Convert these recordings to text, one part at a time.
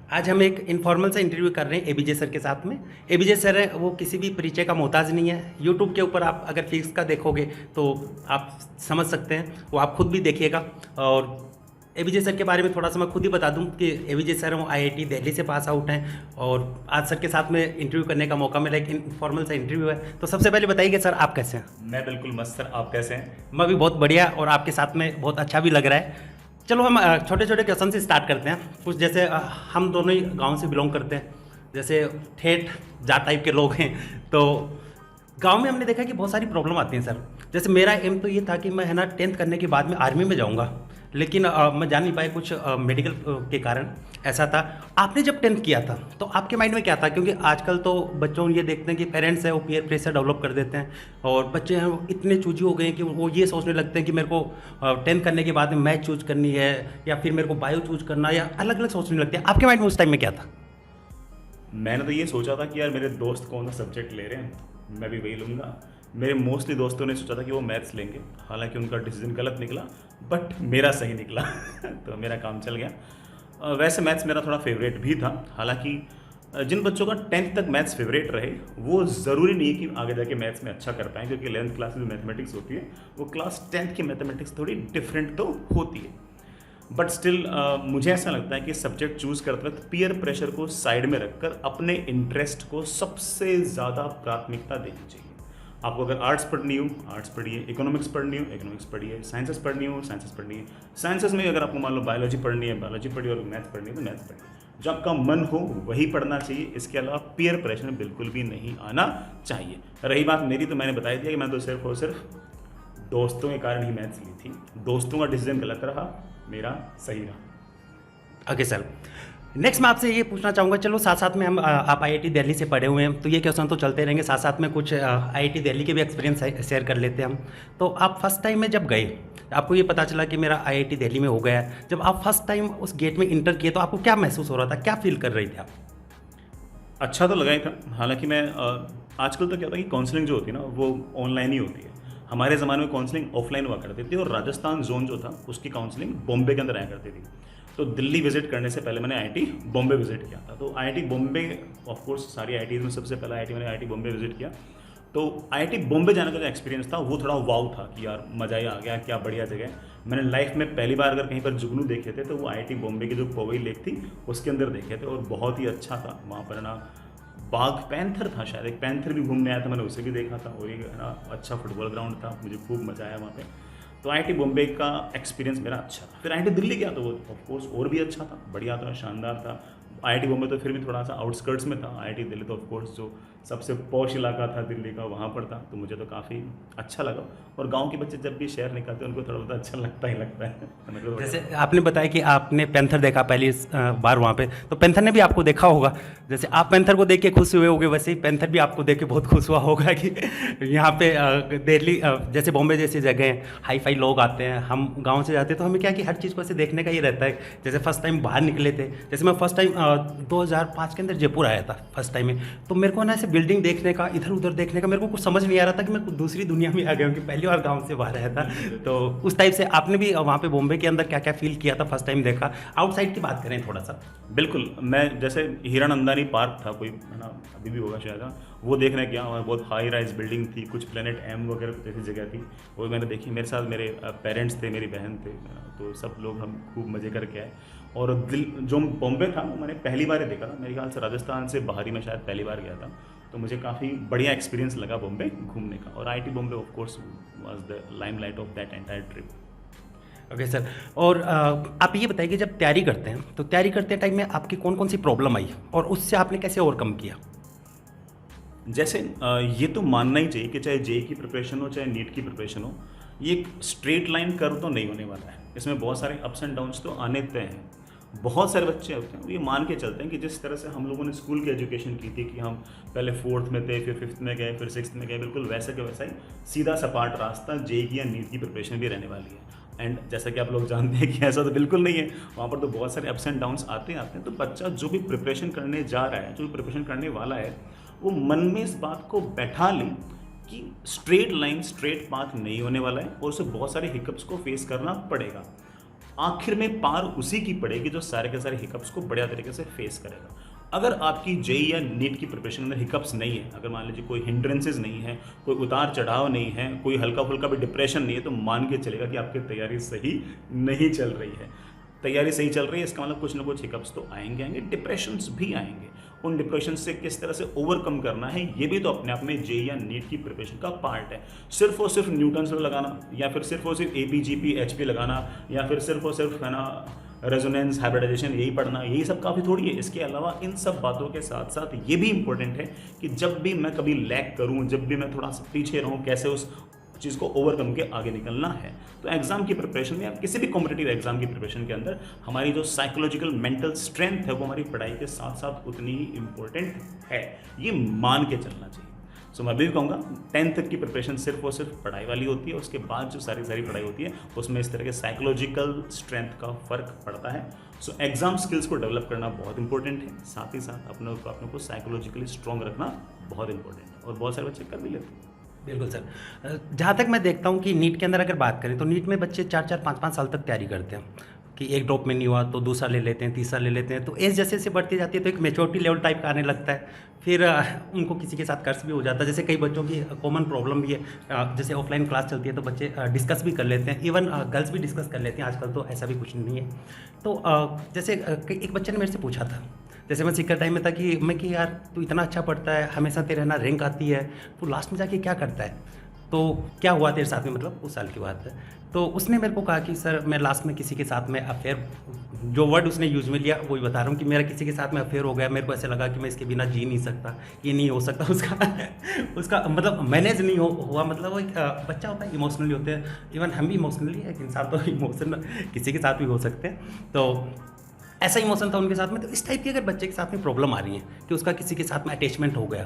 आज हम एक इनफॉर्मल सा इंटरव्यू कर रहे हैं एबीजे सर के साथ में। एबीजे सर है वो किसी भी परिचय का मोहताज नहीं है। यूट्यूब के ऊपर आप अगर फीस का देखोगे तो आप समझ सकते हैं, वो आप खुद भी देखिएगा। और एबीजे सर के बारे में थोड़ा सा मैं खुद ही बता दूं कि एबीजे सर वो आईआईटी दिल्ली से पास आउट हैं और आज सर के साथ में इंटरव्यू करने का मौका मिला। एक इनफॉर्मल सा इंटरव्यू है, तो सबसे पहले बताइए कि सर आप कैसे हैं? मैं बिल्कुल मस्त सर, आप कैसे हैं? मैं भी बहुत बढ़िया और आपके साथ में बहुत अच्छा भी लग रहा है। चलो हम छोटे छोटे क्वेश्चन से स्टार्ट करते हैं। कुछ जैसे हम दोनों ही गांव से बिलोंग करते हैं, जैसे ठेठ जाट टाइप के लोग हैं, तो गांव में हमने देखा कि बहुत सारी प्रॉब्लम आती हैं सर। जैसे मेरा एम तो ये था कि मैं है ना 10th करने के बाद में आर्मी में जाऊंगा, लेकिन मैं जा नहीं पाया कुछ मेडिकल के कारण। ऐसा था। आपने जब 10th किया था तो आपके माइंड में क्या था? क्योंकि आजकल तो बच्चों ये देखते हैं कि पेरेंट्स हैं वो पीयर प्रेशर डेवलप कर देते हैं और बच्चे हैं वो इतने चूजी हो गए हैं कि वो ये सोचने लगते हैं कि मेरे को 10th करने के बाद में मैथ चूज करनी है या फिर मेरे को बायो चूज करना, या अलग अलग सोचने लगते हैं। आपके माइंड में उस टाइम में क्या था? मैंने तो ये सोचा था कि यार मेरे दोस्त कौन सा सब्जेक्ट ले रहे हैं, मैं भी वही लूँगा। मेरे मोस्टली दोस्तों ने सोचा था कि वो मैथ्स लेंगे, हालांकि उनका डिसीजन गलत निकला, बट मेरा सही निकला। तो मेरा काम चल गया। वैसे मैथ्स मेरा थोड़ा फेवरेट भी था, हालांकि जिन बच्चों का 10th तक मैथ्स फेवरेट रहे वो ज़रूरी नहीं है कि आगे जाके मैथ्स में अच्छा कर पाएँ, क्योंकि 11th क्लास में जो मैथमेटिक्स होती है वो क्लास 10th की मैथमेटिक्स थोड़ी डिफरेंट तो होती है। बट स्टिल मुझे ऐसा लगता है कि सब्जेक्ट चूज़ करते वक्त पीयर प्रेशर को साइड में रखकर अपने इंटरेस्ट को सबसे ज़्यादा प्राथमिकता देनी चाहिए। आपको अगर आर्ट्स पढ़नी हो आर्ट्स पढ़िए, इकोनॉमिक्स पढ़नी हो इकोनॉमिक्स पढ़िए, साइंसेस पढ़नी हो साइंसेस पढ़िए, साइंसेस में अगर आपको मान लो बायोलॉजी पढ़नी है बायोलॉजी पढ़िए, और मैथ्स पढ़नी है तो मैथ्स पढ़िए। जो आपका मन हो वही पढ़ना चाहिए, इसके अलावा पीयर प्रेशर में बिल्कुल भी नहीं आना चाहिए। रही बात मेरी, तो मैंने बता दिया कि मैं तो सिर्फ और सिर्फ दोस्तों के कारण ही मैथ्स ली थी। दोस्तों का डिसीजन गलत रहा, मेरा सही रहा। ओके सर, नेक्स्ट मैं आपसे ये पूछना चाहूँगा, चलो साथ साथ में हम आप आईआईटी दिल्ली से पढ़े हुए हैं तो ये क्वेश्चन तो चलते रहेंगे, साथ साथ में कुछ आईआईटी दिल्ली के भी एक्सपीरियंस शेयर कर लेते हैं हम। तो आप फर्स्ट टाइम में जब गए, आपको ये पता चला कि मेरा आईआईटी दिल्ली में हो गया है, जब आप फर्स्ट टाइम उस गेट में इंटर किए तो आपको क्या महसूस हो रहा था, क्या फील कर रही थी आप? अच्छा तो लगा ही था। हालांकि मैं आजकल तो क्या होता है कि काउंसलिंग जो होती है ना वो ऑनलाइन ही होती है। हमारे ज़माने में काउंसलिंग ऑफलाइन हुआ करती थी, और राजस्थान जोन जो था उसकी काउंसलिंग बॉम्बे के अंदर आया करती थी। तो दिल्ली विजिट करने से पहले मैंने आईआईटी बॉम्बे विजिट किया था। तो आईआईटी बॉम्बे, ऑफ कोर्स सारी आईआईटीज़ में सबसे पहला आईआईटी बॉम्बे विजिट किया। तो आईआईटी बॉम्बे जाने का जो एक्सपीरियंस था वो थोड़ा वाव था कि यार मज़ा ही आ गया, क्या बढ़िया जगह है। मैंने लाइफ में पहली बार अगर कहीं पर जुगनू देखे थे तो वो आईआईटी बॉम्बे की जो पवई लेक थी उसके अंदर देखे थे, और बहुत ही अच्छा था। वहाँ पर ना बाघ पैंथर था, शायद एक पैंथर भी घूमने आया था, मैंने उसे भी देखा था, और एक है ना अच्छा फुटबॉल ग्राउंड था, मुझे खूब मजा आया वहाँ पे। तो आईआईटी बॉम्बे का एक्सपीरियंस मेरा अच्छा था। फिर आईआईटी दिल्ली गया तो वो ऑफकोर्स और भी अच्छा था, बढ़िया था, शानदार था। आईआईटी बॉम्बे तो फिर भी थोड़ा सा आउटस्कर्ट्स में था, आईआईटी दिल्ली तो ऑफकोर्स जो सबसे पॉश इलाका था दिल्ली का वहाँ पर था, तो मुझे तो काफ़ी अच्छा लगा। और गांव के बच्चे जब भी शहर निकलते हैं उनको थोड़ा बहुत अच्छा लगता ही लगता है। मतलब जैसे आपने बताया कि आपने पैंथर देखा पहली बार वहाँ पे, तो पैंथर ने भी आपको देखा होगा। जैसे आप पैंथर को देख के खुश हुए होगे, वैसे ही पैंथर भी आपको देख के बहुत खुश हुआ होगा कि यहाँ पे दिल्ली जैसे बॉम्बे जैसी जगह हैं, हाई फाई लोग आते हैं। हम गांव से जाते हैं तो हमें क्या कि हर चीज़ को ऐसे देखने का ये रहता है। जैसे फर्स्ट टाइम बाहर निकले थे, जैसे मैं फर्स्ट टाइम 2005 के अंदर जयपुर आया था फर्स्ट टाइम में, तो मेरे को ना ऐसे बिल्डिंग देखने का, इधर उधर देखने का, मेरे को कुछ समझ नहीं आ रहा था कि मैं कुछ दूसरी दुनिया में आ गया हूँ, कि पहली बार गाँव से बाहर आया था। तो उस टाइप से आपने भी वहाँ पे बॉम्बे के अंदर क्या क्या फील किया था फर्स्ट टाइम देखा? आउटसाइड की बात करें थोड़ा सा। बिल्कुल, मैं जैसे हीरानंदानी पार्क था कोई, है ना, अभी भी होगा शायद, वो देखने गया। वहाँ बहुत हाई राइज बिल्डिंग थी, कुछ प्लेनेट एम वगैरह जैसी जगह थी, वो मैंने देखी। मेरे साथ मेरे पेरेंट्स थे, मेरी बहन थे, तो सब लोग हम खूब मज़े करके आए। और जो बॉम्बे था वो मैंने पहली बार ही देखा था, मेरे ख्याल से राजस्थान से बाहर ही मैं शायद पहली बार गया था। तो मुझे काफ़ी बढ़िया एक्सपीरियंस लगा बॉम्बे घूमने का, और IIT Bombay of course was the limelight of that entire trip. Okay sir, और आप ये बताइए कि जब तैयारी करते हैं तो तैयारी करते टाइम में आपकी कौन कौन सी प्रॉब्लम आई और उससे आपने कैसे ओवरकम किया? जैसे ये तो मानना ही चाहिए कि चाहे जेई की प्रिपरेशन हो चाहे नीट की प्रिपरेशन हो, ये एक स्ट्रेट लाइन कर्व तो नहीं होने वाला है। इसमें बहुत सारे अप्स एंड डाउन्स तो आने तय हैं। बहुत सारे बच्चे होते हैं वो ये मान के चलते हैं कि जिस तरह से हम लोगों ने स्कूल की एजुकेशन की थी कि हम पहले 4th में थे, फिर 5th में गए, फिर 6th में गए, बिल्कुल वैसे के वैसा ही सीधा सपाट रास्ता जेई की या नीट की प्रिपरेशन भी रहने वाली है। एंड जैसा कि आप लोग जानते हैं कि ऐसा तो बिल्कुल नहीं है, वहाँ पर तो बहुत सारे अप्स एंड डाउन्स आते हैं। तो बच्चा जो भी प्रिपरेशन करने जा रहा है, जो भी प्रिपरेशन करने वाला है, वो मन में इस बात को बैठा लें कि स्ट्रेट लाइन, स्ट्रेट पाथ नहीं होने वाला है, और उसे बहुत सारे हिकअप्स को फेस करना पड़ेगा। आखिर में पार उसी की पड़ेगी जो सारे के सारे हिकअप्स को बढ़िया तरीके से फेस करेगा। अगर आपकी जेई या नीट की प्रिपरेशन में हिकअप्स नहीं है, अगर मान लीजिए कोई हिंड्रेंसेज नहीं है, कोई उतार चढ़ाव नहीं है, कोई हल्का फुल्का भी डिप्रेशन नहीं है, तो मान के चलेगा कि आपकी तैयारी सही नहीं चल रही है। तैयारी सही चल रही है इसका मतलब कुछ ना कुछ हिकअप्स तो आएंगे, डिप्रेशंस भी आएंगे। उन डिप्रेशन से किस तरह से ओवरकम करना है ये भी तो अपने आप में जेई या नीट की प्रिपरेशन का पार्ट है। सिर्फ और सिर्फ न्यूटन्स लॉ लगाना, या फिर सिर्फ और सिर्फ एपीजीपी एचपी लगाना, या फिर सिर्फ और सिर्फ है ना रेजोनेंस हाइब्रिडाइजेशन यही पढ़ना, यही सब काफ़ी थोड़ी है। इसके अलावा इन सब बातों के साथ साथ ये भी इंपॉर्टेंट है कि जब भी मैं कभी लैग करूँ, जब भी मैं थोड़ा सा पीछे रहूँ, कैसे उस चीज़ को ओवरकम के आगे निकलना है। तो एग्जाम की प्रिपरेशन में या किसी भी कॉम्पिटिटिव एग्जाम की प्रिपरेशन के अंदर हमारी जो साइकोलॉजिकल मेंटल स्ट्रेंथ है वो हमारी पढ़ाई के साथ साथ उतनी ही इम्पोर्टेंट है, ये मान के चलना चाहिए। सो मैं भी कहूँगा 10th तक की प्रिपरेशन सिर्फ और सिर्फ पढ़ाई वाली होती है, उसके बाद जो सारी पढ़ाई होती है उसमें इस तरह के साइकोलॉजिकल स्ट्रेंथ का फ़र्क पड़ता है। सो एग्जाम स्किल्स को डेवलप करना बहुत इंपॉर्टेंट है, साथ ही साथ अपने को साइकोलॉजिकली स्ट्रॉन्ग रखना बहुत इंपॉर्टेंट है, और बहुत सारे बच्चे कर भी लेते हैं। बिल्कुल सर। जहाँ तक मैं देखता हूँ कि नीट के अंदर अगर बात करें तो नीट में बच्चे 4-4, 5-5 साल तक तैयारी करते हैं कि एक ड्रॉप में नहीं हुआ तो दूसरा ले लेते हैं, तीसरा ले लेते हैं। तो एज जैसे जैसे बढ़ती जाती है तो एक मेच्योरिटी लेवल टाइप का आने लगता है, फिर उनको किसी के साथ कर्ज भी हो जाता है। जैसे कई बच्चों की कॉमन प्रॉब्लम भी है, जैसे ऑफलाइन क्लास चलती है तो बच्चे डिस्कस भी कर लेते हैं, इवन गर्ल्स भी डिस्कस कर लेती हैं आजकल, तो ऐसा भी कुछ नहीं है। तो जैसे एक बच्चे ने मेरे से पूछा था, जैसे मैं सीकर टाइम में था कि यार तू इतना अच्छा पढ़ता है, हमेशा तेरे ना रैंक आती है, तो लास्ट में जाके क्या करता है, तो क्या हुआ तेरे साथ में, मतलब उस साल की बात है। तो उसने मेरे को कहा कि सर मैं लास्ट में किसी के साथ में अफेयर, जो वर्ड उसने यूज में लिया वही बता रहा हूँ कि मेरा किसी के साथ में अफेयर हो गया, मेरे को ऐसे लगा कि मैं इसके बिना जी नहीं सकता, ये नहीं हो सकता। उसका मतलब मैनेज नहीं हुआ। मतलब वो एक बच्चा होता है, इमोशनली होते हैं, इवन हम भी इमोशनली एक इंसान तो इमोशनल किसी के साथ भी हो सकते हैं। तो ऐसा इमोशन था उनके साथ में। तो इस टाइप की अगर बच्चे के साथ में प्रॉब्लम आ रही है कि उसका किसी के साथ में अटैचमेंट हो गया,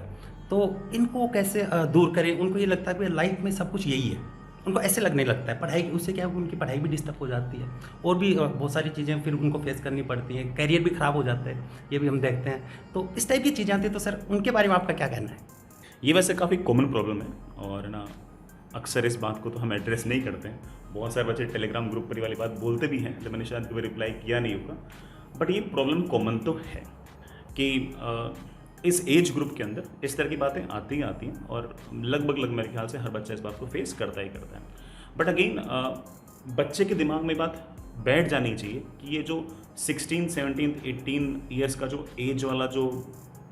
तो इनको कैसे दूर करें। उनको ये लगता है कि लाइफ में सब कुछ यही है, उनको ऐसे लगने लगता है। पढ़ाई उससे क्या है, उनकी पढ़ाई भी डिस्टर्ब हो जाती है, और भी बहुत सारी चीज़ें फिर उनको फेस करनी पड़ती हैं, करियर भी ख़राब हो जाता है, ये भी हम देखते हैं। तो इस टाइप की चीज़ें आती हैं, तो सर उनके बारे में आपका क्या कहना है? ये वैसे काफ़ी कॉमन प्रॉब्लम है, और ना अक्सर इस बात को तो हम एड्रेस नहीं करते हैं। बहुत सारे बच्चे टेलीग्राम ग्रुप पर ये वाली बात बोलते भी हैं, जब मैंने शायद कभी रिप्लाई किया नहीं होगा। बट ये प्रॉब्लम कॉमन तो है कि इस एज ग्रुप के अंदर इस तरह की बातें आती हैं, और लगभग मेरे ख्याल से हर बच्चा इस बात को फेस करता ही करता है। बट अगेन बच्चे के दिमाग में बात बैठ जानी चाहिए कि ये जो 16, 17, 18 ईयर्स का जो एज वाला जो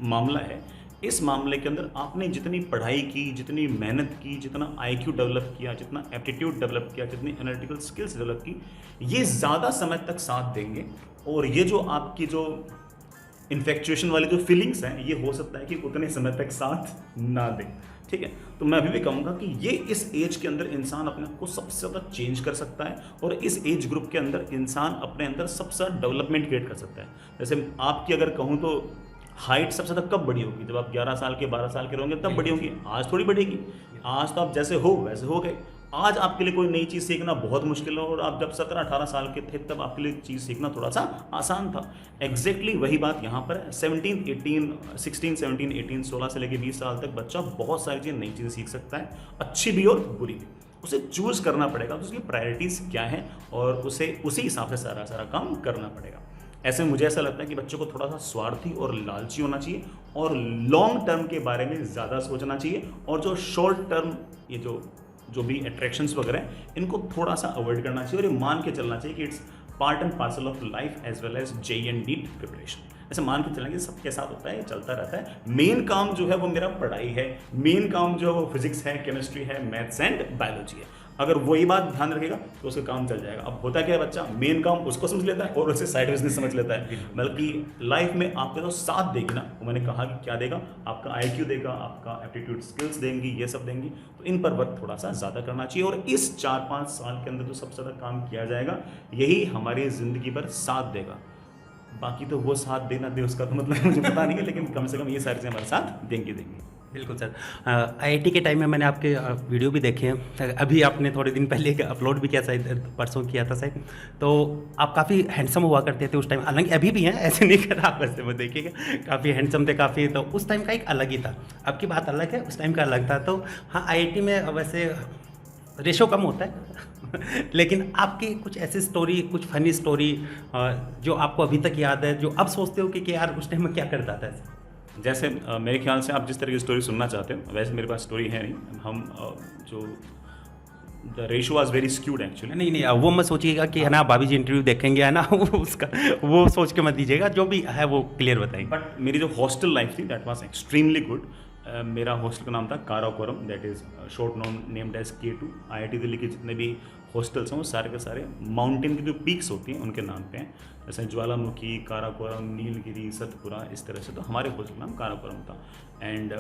मामला है, इस मामले के अंदर आपने जितनी पढ़ाई की, जितनी मेहनत की, जितना IQ डेवलप किया, जितना एप्टीट्यूड डेवलप किया, जितनी एनालिटिकल स्किल्स डेवलप की, ये ज़्यादा समय तक साथ देंगे। और ये जो आपकी जो इन्फेक्चुएशन वाली जो फीलिंग्स हैं, ये हो सकता है कि उतने समय तक साथ ना दें। ठीक है, तो मैं अभी भी कहूँगा कि ये इस एज के अंदर इंसान अपने आप को सबसे ज़्यादा चेंज कर सकता है, और इस एज ग्रुप के अंदर इंसान अपने अंदर सबसे ज़्यादा डेवलपमेंट क्रिएट कर सकता है। जैसे आपकी अगर कहूँ तो हाइट सबसे ज़्यादा कब बड़ी होगी? जब आप 11 साल के 12 साल के रहोगे तब बड़ी होगी। आज थोड़ी बढ़ेगी, आज तो आप जैसे हो वैसे हो गए। आज आपके लिए कोई नई चीज़ सीखना बहुत मुश्किल है, और आप जब 17-18 साल के थे तब आपके लिए चीज़ सीखना थोड़ा सा आसान था। एग्जैक्टली वही बात यहाँ पर है। 16, 18 16 से लेकर 20 साल तक बच्चा बहुत सारी चीज़ें, नई चीज़ें सीख सकता है, अच्छी भी और बुरी भी। उसे चूज़ करना पड़ेगा, तो उसकी प्रायोरिटीज़ क्या हैं, और उसे उसी हिसाब से सारा काम करना पड़ेगा। ऐसे मुझे ऐसा लगता है कि बच्चों को थोड़ा सा स्वार्थी और लालची होना चाहिए, और लॉन्ग टर्म के बारे में ज़्यादा सोचना चाहिए, और जो शॉर्ट टर्म ये जो भी अट्रैक्शंस वगैरह हैं, इनको थोड़ा सा अवॉइड करना चाहिए, और ये मान के चलना चाहिए कि it's part and parcel of life as well as JEE and NEET preparation. ऐसे मान के चलेंगे सबके साथ होता है, चलता रहता है। मेन काम जो है वो मेरा पढ़ाई है, मेन काम जो है वो फिजिक्स है, केमिस्ट्री है, मैथ्स एंड बायोलॉजी है। अगर वही बात ध्यान रखेगा तो उसका काम चल जाएगा। अब होता क्या है, बच्चा मेन काम उसको समझ लेता है और उसे साइड बिजनेस समझ लेता है। बल्कि लाइफ में आपके तो साथ देगी ना, वो मैंने कहा कि क्या देगा, आपका IQ देगा, आपका एप्टीट्यूड स्किल्स देंगी, ये सब देंगी। तो इन पर वर्क थोड़ा सा ज़्यादा करना चाहिए, और इस 4-5 साल के अंदर जो सबसे ज़्यादा काम किया जाएगा यही हमारी ज़िंदगी पर साथ देगा। बाकी तो वो साथ देना दे उसका तो मतलब मुझे पता नहीं है, लेकिन कम से कम ये सारी चीज़ें हमारे साथ देंगी। बिल्कुल सर। IIT के टाइम में मैंने आपके वीडियो भी देखे हैं, अभी आपने थोड़े दिन पहले अपलोड भी किया, शायद परसों किया था शायद। तो आप काफ़ी हैंडसम हुआ करते थे उस टाइम, हालांकि अभी भी हैं, ऐसे नहीं कर आप वैसे वो देखिएगा, काफ़ी हैंडसम थे काफ़ी। तो उस टाइम का एक अलग ही था, अब की बात अलग है, उस टाइम का अलग था। तो हाँ, IIT में वैसे रेशो कम होता है लेकिन आपकी कुछ ऐसी स्टोरी, कुछ फनी स्टोरी जो आपको अभी तक याद है, जो अब सोचते हो कि यार उस टाइम में क्या करता था ऐसा? जैसे मेरे ख्याल से आप जिस तरह की स्टोरी सुनना चाहते हो, वैसे मेरे पास स्टोरी है नहीं। हम जो the ratio was very skewed actually. नहीं नहीं, वो मत सोचिएगा कि है ना भाभी जी इंटरव्यू देखेंगे, है ना उसका वो सोच के मत दीजिएगा, जो भी है वो क्लियर बताइए। बट मेरी जो हॉस्टल लाइफ थी दैट वाज एक्सट्रीमली गुड। मेरा हॉस्टल का नाम था Karakoram, that is short known named as K2। IIT Delhi के जितने भी हॉस्टल्स हैं वो सारे के सारे माउंटेन की जो पीक्स होती हैं उनके नाम पे हैं, जैसे ज्वालामुखी, काराकोरम, नीलगिरी, सतपुरा, इस तरह से। तो हमारे हॉस्टल का नाम काराकोरम था। एंड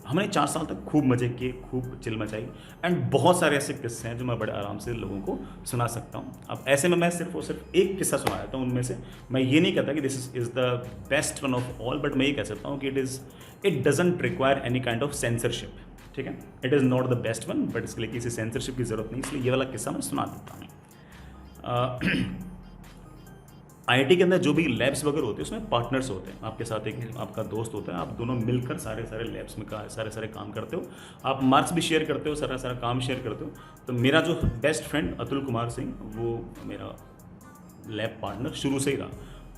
हमने 4 साल तक खूब मज़े किए, खूब चिल मचाई। एंड बहुत सारे ऐसे किस्से हैं जो मैं बड़े आराम से लोगों को सुना सकता हूँ। अब ऐसे में मैं सिर्फ और सिर्फ एक किस्सा सुना देता हूँ उनमें से। मैं ये नहीं कहता कि this is the best one of all, but मैं ये कह सकता हूँ कि it doesn't require any kind of censorship. ठीक है, it is not the best one, but इसके लिए किसी सेंसरशिप की ज़रूरत नहीं, इसलिए ये वाला किस्सा मैं सुना देता हूँ। IIT के अंदर जो भी लैब्स वगैरह होते हैं उसमें पार्टनर्स होते हैं। आपके साथ एक आपका दोस्त होता है, आप दोनों मिलकर सारे लैब्स में सारे काम करते हो, आप मार्क्स भी शेयर करते हो, सारा काम शेयर करते हो। तो मेरा जो बेस्ट फ्रेंड अतुल कुमार सिंह, वो मेरा लैब पार्टनर शुरू से ही रहा।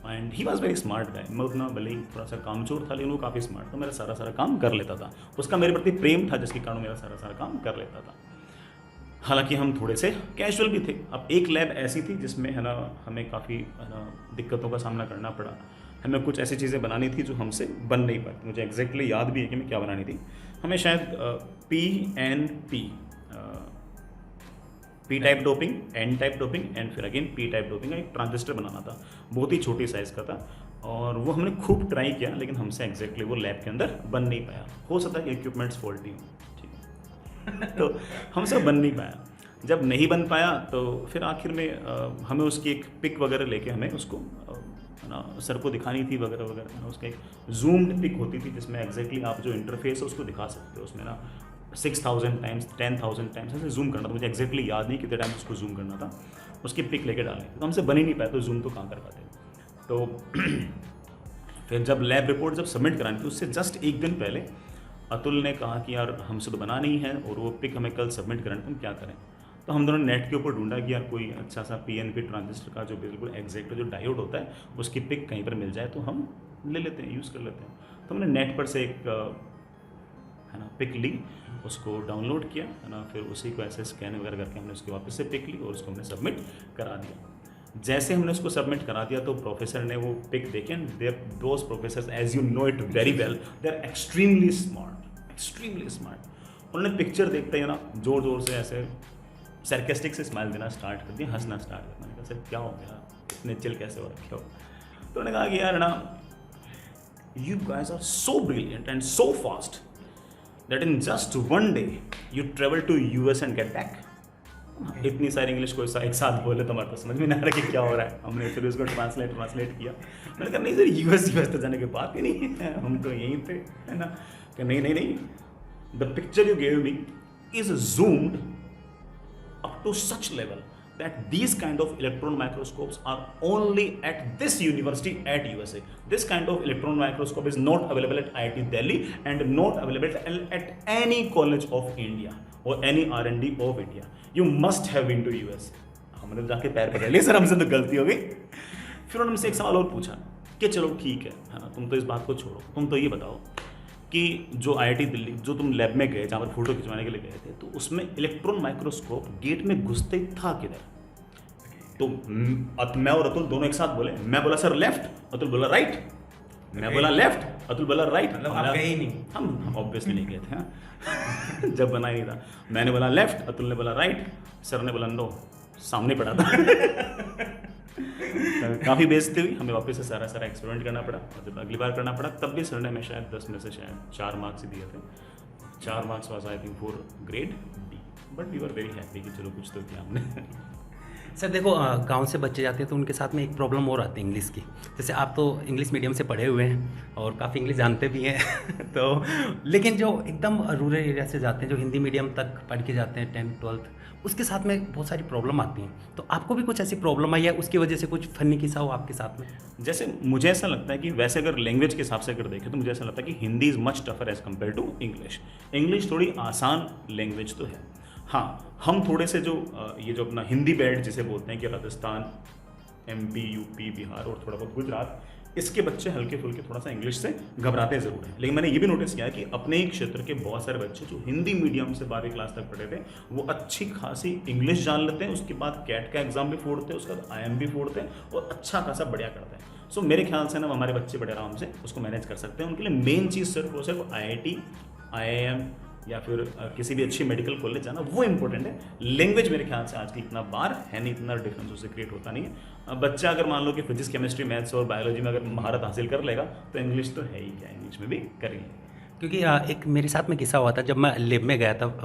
And he was very smart guy. मैं उतना भले ही थोड़ा सा कामचोर था, लेकिन वो काफ़ी स्मार्ट था, मेरा सारा काम कर लेता था। उसका मेरे प्रति प्रेम था जिसके कारण मेरा सारा काम कर लेता था। हालांकि हम थोड़े से कैजुअल भी थे। अब एक लैब ऐसी थी जिसमें है ना हमें काफ़ी है ना दिक्कतों का सामना करना पड़ा। हमें कुछ ऐसी चीज़ें बनानी थी जो हमसे बन नहीं पाती। मुझे एग्जैक्टली याद भी है कि मैं क्या बनानी थी। हमें शायद PNP, P type doping, N type doping and फिर अगेन P टाइप डोपिंग का एक ट्रांजिस्टर बनाना था। बहुत ही छोटी साइज़ का था और वो हमने खूब ट्राई किया, लेकिन हमसे एग्जैक्टली वो लैब के अंदर बन नहीं पाया। हो सकता है कि इक्विपमेंट्स फॉल्टी हो, तो हमसे बन नहीं पाया। जब नहीं बन पाया तो फिर आखिर में हमें उसकी एक पिक वगैरह लेके हमें उसको है ना सर को दिखानी थी वगैरह वगैरह। है ना उसका एक जूम्ड पिक होती थी जिसमें एग्जैक्टली आप जो इंटरफेस है उसको दिखा सकते हो। उसमें ना 6000 टाइम्स 10,000 टाइम्स ऐसे जूम करना था। मुझे एग्जैक्टली याद नहीं कितने टाइम उसको जूम करना था। उसकी पिक लेके डालनी थी, तो हमसे बन ही नहीं पाया, तो जूम तो कहाँ कर पाते। तो फिर जब लैब रिपोर्ट जब सबमिट करानी थी उससे जस्ट एक दिन पहले अतुल ने कहा कि यार हमसे तो बना नहीं है और वो पिक हमें कल सबमिट करानी, तुम क्या करें। तो हम दोनों नेट के ऊपर ढूंढा कि यार कोई अच्छा सा PNP ट्रांजिस्टर का जो बिल्कुल एग्जैक्ट जो डायोड होता है उसकी पिक कहीं पर मिल जाए तो हम ले लेते हैं, यूज़ कर लेते हैं। तो हमने नेट पर से एक है ना पिक ली, उसको डाउनलोड किया है ना, फिर उसी को ऐसे स्कैन वगैरह करके हमने उसकी वापस से पिक ली और उसको हमने सबमिट करा दिया। जैसे हमने उसको सबमिट करा दिया तो प्रोफेसर ने वो पिक देखे। Those professors as you know it very well, they are extremely smart. उन्होंने पिक्चर देखते ही ना जोर जोर से ऐसे सरकेस्टिक से स्माइल देना स्टार्ट कर दिया, हंसना स्टार्ट कर दिया। मैंने कहा सर क्या हो गया, इतने चिल कैसे हो रखे हो। तो उन्होंने कहा कि यार ना you guys are so brilliant and so fast that in just one day you travel to US and get back. इतनी सारी इंग्लिश को एक साथ बोले तो हमारे तो समझ में नहीं आ रहा कि क्या हो रहा है। हमने फिर उसको ट्रांसलेट किया। मैंने कहा नहीं सर US तो जाने की बात ही नहीं है, हम तो यहीं थे, है ना। कि नहीं, the picture you gave me is zoomed up to such level that these kind of electron microscopes are only at this university at USA. This kind of electron microscope is not available at IIT Delhi and not available at any college of India or any R&D of India. You must have been to US. हमने जाके पैर पकड़ लिए, sir हमसे तो गलती हो गई। फिर उन्होंने मुझसे एक सवाल और पूछा कि चलो ठीक है ना, तुम तो इस बात को छोड़ो, तुम तो ये बताओ कि जो IIT दिल्ली जो तुम लैब में गए जहाँ पर फोटो खिंचवाने के लिए गए थे, तो उसमें इलेक्ट्रॉन माइक्रोस्कोप गेट में घुसते ही था किधर। तो मैं और अतुल दोनों एक साथ बोले। मैं बोला सर लेफ्ट, अतुल बोला राइट। मैं बोला लेफ्ट, अतुल बोला राइट। मतलब आप गए ही नहीं? हम ऑब्वियसली नहीं गए थे। हाँ जब बना ही नहीं था। मैंने बोला लेफ्ट, अतुल ने बोला राइट, सर ने बोला नो, सामने पड़ा था। काफ़ी बेइज्जती हुई, हमें वापस से सारा एक्सपेरिमेंट करना पड़ा। और जब अगली बार करना पड़ा तब भी सर ने हमें शायद 10 में से शायद 4 मार्क्स ही दिए थे। 4 marks was I think for grade D, but we were very happy कि चलो कुछ तो किया हमने। सर देखो, गांव से बच्चे जाते हैं तो उनके साथ में एक प्रॉब्लम और आती है इंग्लिश की। जैसे आप तो इंग्लिश मीडियम से पढ़े हुए हैं और काफ़ी इंग्लिश जानते भी हैं तो लेकिन जो एकदम रूरल एरिया से जाते हैं, जो हिंदी मीडियम तक पढ़ के जाते हैं 10th 12th, उसके साथ में बहुत सारी प्रॉब्लम आती हैं। तो आपको भी कुछ ऐसी प्रॉब्लम आई है, उसकी वजह से कुछ फनी किस्सा हो आपके साथ में? जैसे मुझे ऐसा लगता है कि वैसे अगर लैंग्वेज के हिसाब से अगर देखें तो मुझे ऐसा लगता है कि Hindi is much tougher as compare to English. English थोड़ी आसान लैंग्वेज तो है, हाँ, हम थोड़े से जो ये जो अपना हिंदी बेल्ट जिसे बोलते हैं कि राजस्थान, एमपी, यूपी, बिहार और थोड़ा बहुत गुजरात, इसके बच्चे हल्के फुल्के थोड़ा सा इंग्लिश से घबराते ज़रूर हैं। लेकिन मैंने ये भी नोटिस किया है कि अपने ही क्षेत्र के बहुत सारे बच्चे जो हिंदी मीडियम से 12वीं क्लास तक पढ़े थे, वो अच्छी खासी इंग्लिश जान लेते हैं, उसके बाद कैट का एग्जाम भी फोड़ते हैं, उसके बाद IIM भी फोड़ते हैं और अच्छा खासा बढ़िया करते हैं। सो मेरे ख्याल से ना हमारे बच्चे बड़े आराम से उसको मैनेज कर सकते हैं। उनके लिए मेन चीज़ सिर्फ और सिर्फ IIT, IIM या फिर किसी भी अच्छी मेडिकल कॉलेज जाना, वो इंपॉर्टेंट है। लैंग्वेज मेरे ख्याल से आजकल इतना बार है नहीं, इतना डिफरेंस उससे क्रिएट होता नहीं है। बच्चा अगर मान लो कि फिजिक्स, केमिस्ट्री, मैथ्स और बायोलॉजी में अगर महारत हासिल कर लेगा तो इंग्लिश तो है ही क्या, इंग्लिश में भी कर ही लेगा। क्योंकि एक मेरे साथ में किस्सा हुआ था, जब मैं लैब में गया था,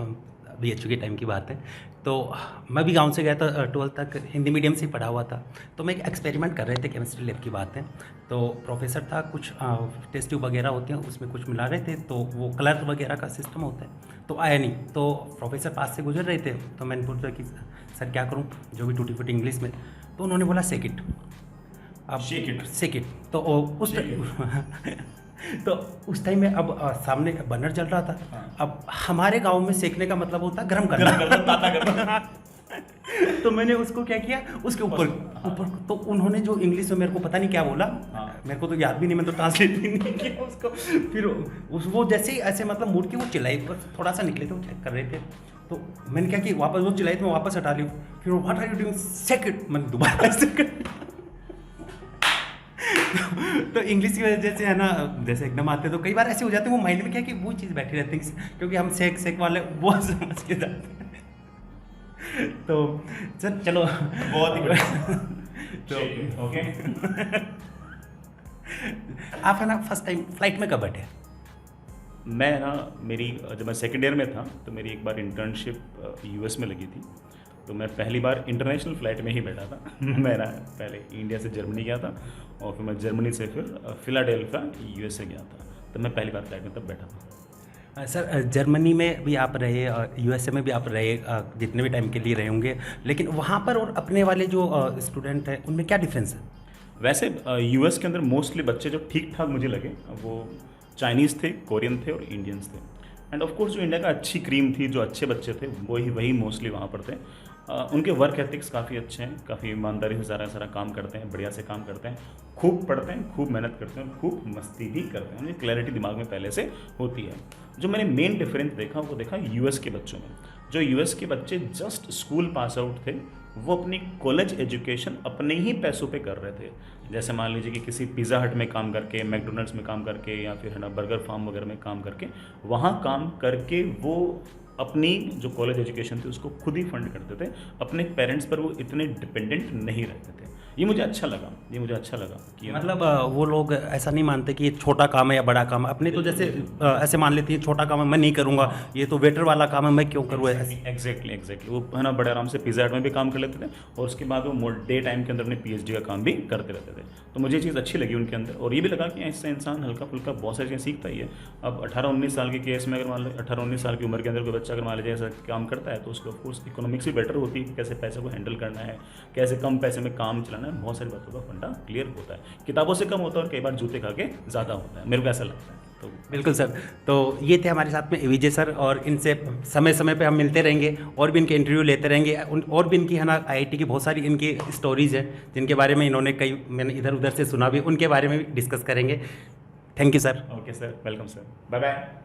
BHU के टाइम की बात है, तो मैं भी गांव से गया था, 12th तक हिंदी मीडियम से ही पढ़ा हुआ था। तो मैं एक एक्सपेरिमेंट कर रहे थे, केमिस्ट्री लैब की बात है। तो प्रोफेसर था, कुछ टेस्ट ट्यूब वगैरह होते हैं, उसमें कुछ मिला रहे थे, तो वो कलर वगैरह का सिस्टम होता है, तो आया नहीं। तो प्रोफेसर पास से गुजर रहे थे, तो मैंने पूछा कि सर क्या करूँ, जो भी टूटी फूटी इंग्लिश में। तो उन्होंने बोला सेक इट। अब सेक इट तो उस तो उस टाइम में अब सामने बर्नर चल रहा था। हाँ। अब हमारे गांव में सेकने का मतलब होता है गरम करना। तो मैंने उसको क्या किया, उसके ऊपर तो उन्होंने जो इंग्लिश में मेरे को पता नहीं क्या बोला। हाँ। मेरे को तो याद भी नहीं, मैं तो ट्रांसलेट भी नहीं किया उसको। फिर वो जैसे ही ऐसे मतलब मुड़ के वो चिल्लाई, थोड़ा सा निकले थे, वो चेक कर रहे थे। तो मैंने क्या कि वापस वो चिल्लाई तो मैं वापस हटा ली। फिर what are you doing, sake it, मैंने दोबारा ऐसे कर। तो इंग्लिश की वजह से है ना, जैसे एकदम आते तो कई बार ऐसे हो जाते हैं, वो माइंड में क्या कि वो चीज़ बैठी रहती है, क्योंकि हम सेक वाले वो समझ के जाते हैं। तो सर चलो, बहुत ही बढ़िया। तो ओके। आप है ना फर्स्ट टाइम फ्लाइट में कब बैठे? मैं ना मेरी जब मैं सेकेंड ईयर में था तो मेरी एक बार इंटर्नशिप US में लगी थी। तो मैं पहली बार इंटरनेशनल फ़्लाइट में ही बैठा था। मेरा पहले इंडिया से जर्मनी गया था और फिर मैं जर्मनी से फिर फिलाडेल्फिया USA गया था। तो मैं पहली बार फ्लाइट में तब बैठा था। सर जर्मनी में भी आप रहे, USA में भी आप रहे, जितने भी टाइम के लिए रहे होंगे, लेकिन वहाँ पर और अपने वाले जो स्टूडेंट हैं उनमें क्या डिफरेंस है? वैसे US के अंदर मोस्टली बच्चे जो ठीक ठाक मुझे लगे वो चाइनीज़ थे, कोरियन थे और इंडियंस थे। एंड ऑफ कोर्स जो इंडिया का अच्छी क्रीम थी, जो अच्छे बच्चे थे वही मोस्टली वहाँ पर थे। उनके वर्क एथिक्स काफ़ी अच्छे हैं, काफ़ी ईमानदारी से सारा काम करते हैं, बढ़िया से काम करते हैं, खूब पढ़ते हैं, खूब मेहनत करते हैं और खूब मस्ती भी करते हैं। उन्हें क्लैरिटी दिमाग में पहले से होती है। जो मैंने मेन डिफरेंस देखा वो देखा US के बच्चों में। जो US के बच्चे जस्ट स्कूल पास आउट थे, वो अपनी कॉलेज एजुकेशन अपने ही पैसों पे कर रहे थे। जैसे मान लीजिए कि किसी पिज़्ज़ा हट में काम करके, मैकडोनल्ड्स में काम करके या फिर है ना बर्गर फार्म वगैरह में काम करके, वहाँ काम करके वो अपनी जो कॉलेज एजुकेशन थी उसको खुद ही फंड करते थे। अपने पेरेंट्स पर वो इतने डिपेंडेंट नहीं रहते थे। ये मुझे अच्छा लगा कि मतलब वो लोग ऐसा नहीं मानते कि ये छोटा काम है या बड़ा काम है। अपने तो जैसे ऐसे मान लेते हैं छोटा काम है मैं नहीं करूँगा, ये तो वेटर वाला काम है मैं क्यों करूँ। एग्जैक्टली वो है ना बड़े आराम से पिज़्ज़ा हट में भी काम कर लेते थे और उसके बाद वो डे टाइम के अंदर अपने PhD का काम भी करते रहते थे। तो मुझे ये चीज़ अच्छी लगी उनके अंदर और ये भी लगा कि इससे इंसान हल्का फुल्का बहुत सारी चीज़ें सीखता ही है। अब 18-19 साल के केस में अगर मान लो 18-19 साल की उम्र के अंदर कोई बच्चा अगर मान लीजिए ऐसा काम करता है तो उसको ऑफकोर्स इकोनॉमिक्स भी बेटर होती है, कैसे पैसे को हैंडल करना है, कैसे कम पैसे में काम चलाना है, बहुत सारी बातों का फंडा क्लियर होता है। किताबों से कम होता है और कई बार जूते खा के ज़्यादा होता है, मेरे को ऐसा लगता है। तो बिल्कुल सर, तो ये थे हमारे साथ में विजय सर और इनसे समय समय पे हम मिलते रहेंगे और भी इनके इंटरव्यू लेते रहेंगे। और भी इनकी है ना IIT की बहुत सारी इनकी स्टोरीज़ है जिनके बारे में इन्होंने मैंने इधर उधर से सुना भी, उनके बारे में भी डिस्कस करेंगे। Thank you sir. Okay sir, welcome sir, bye bye.